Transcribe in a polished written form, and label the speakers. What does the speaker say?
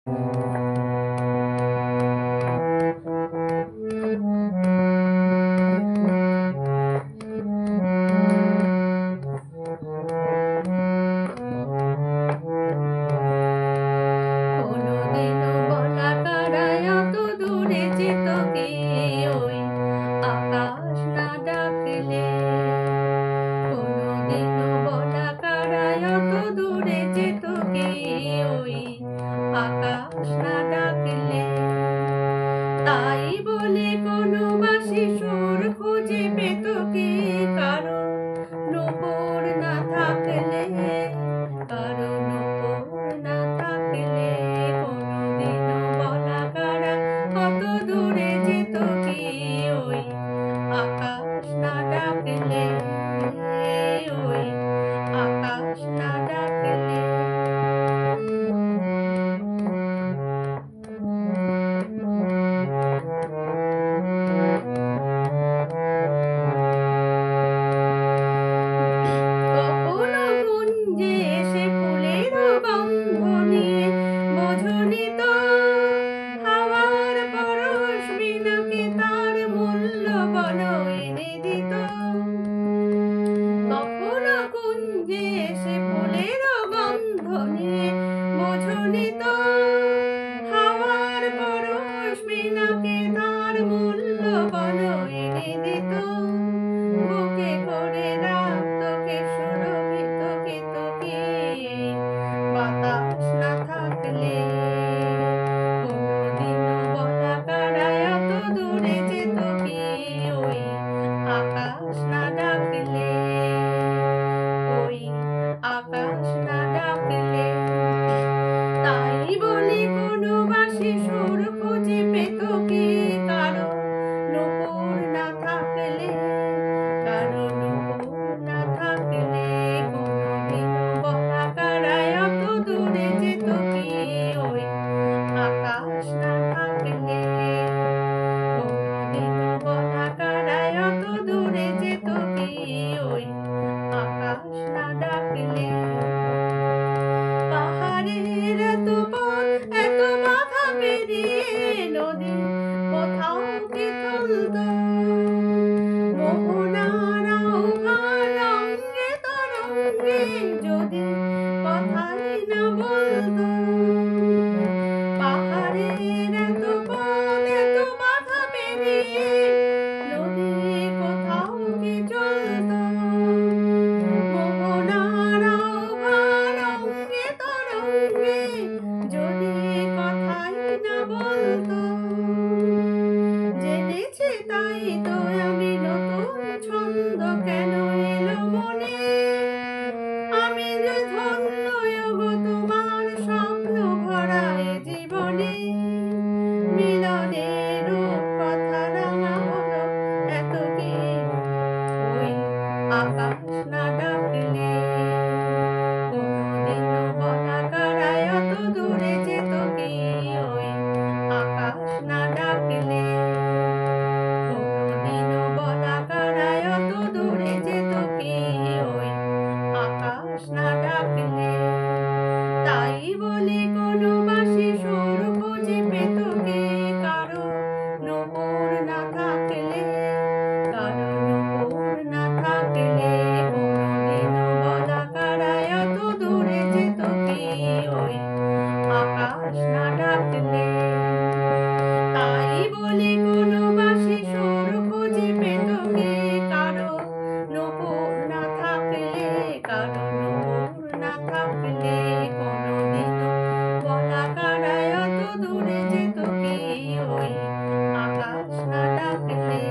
Speaker 1: কোনোদিনও বলা কারায় অত দূরে যেত কে, ওই আকাশ না ডাকলে। কোনোদিনও বলা কারায় অত দূরে যেত কে, ওই আকাশ না ডাকলে। তাই বলে কোনো বাঁশি সুর খুঁজে পেত কে, কারো নূপুর না থাকলে, কারো নূপুর না থাকলে। কোনোদিনও বলা কারা অত দূরে যেত কে, ওই আকাশ না ডাকলে, ওই আকাশ না ডাকলে। কখনো কুঞ্জে এসে ফুলের গন্ধ নিয়ে, বোঝনি তো হাওয়ার পরশ বিনাকে তার মূল্য বলো এনে দিত। কখনো কুঞ্জে এসে ফুলের গন্ধ নিয়ে, বোঝনি তো হাওয়ার পরশ বিনাকে তার মূল্য বলো এনে দিত। বুকে করে রাখতো কে সুরভিত কেতকী, বাতাস না থাকলে। কোনোদিনও বলা কারায় অত দূরে যেত কে, ওই আকাশ না ডাকলে, ওই আকাশ না ডাকলে। তাই বলি কোনো বাঁশি সুর খুঁজে পেত কে, কারো নূপুর না থাকলে, কারো নূপুর না থাকলে। কোনোদিনও বলা কারায় অত দূরে যেত কে, ওই আকাশ না থাকলে। কোনোদিনও বলা কারায় অত দূরে যেত কে, ওই আকাশ না ডাকলে। পাহাড়ের এত পথ এত বাধা পেরিয়ে নদী কোথাও কি চলতো, মোহনার আহ্বান অঙ্গে তরঙ্গে যদি কথাই না বলতো। পাহাড়ের এত পথ এত বাধা পেরিয়ে নদী কোথাও কি চলতো, মোহনার আহ্বান অঙ্গে তরঙ্গে যদি কথাই না বলতো। জেনেছি তাই তো আমি নতুন ছন্দ কেন এলো মনে, আমি যে ধন্য ওগো তোমার স্বপ্ন ভরা এ জীবনে। মিলনের রূপকথা রাঙা হলো এত কি, ওই আকাশ না ডাকলে। কোনোদিনও বলা কারায় অত দূরে যেত কে, ওই আকাশ না ডাকলে। কোনোদিনও বলা কারায় অত দূরে যেত কে, ওই আকাশ না ডাকলে। তাই বলি কোনো বাঁশি সুর খুঁজে পেত কে, কারো নূপুর না থাকলে, কারো নূপুর না থাকলে। কোনোদিনও বলা কারায় অত দূরে যেত কে, ওই আকাশ না ডাকলে। তাই বলি কোনো বাঁশি সুর খুঁজে পেত কে, কারো নূপুর না থাকলে, কারো নূপুর না থাকলে। কোনোদিনও বলা কারায় অত দূরে যেত কে, ওই আকাশ না ডাকলে,